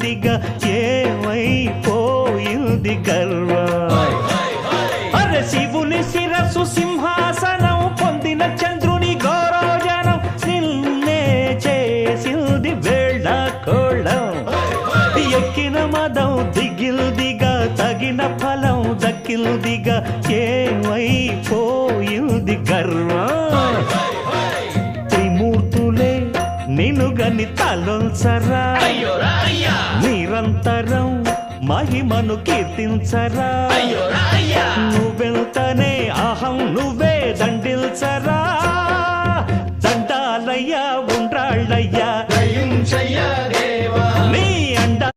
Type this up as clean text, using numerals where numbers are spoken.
దిగ ఏమైపోయింది గర్వం. అరే శివుని శిరసు సింహాసనం పొందిన చంద్రుని గౌరవజనం నిన్నే చేసింది వేళ కోళం. ఎక్కిన మదం దిగిల్దిగా తగిన ఫలం దక్కిల్దిగా ఏమైపోయింది గర్వం. త్రిమూర్తులే నినుగని తలొంచరా నిరంతరం మహిమను కీర్తించరా. నువ్వెంతనే అహం నువ్వే దండిల్చరా. దండాలయ్యా ఉండ్రాళ్ళయ్యా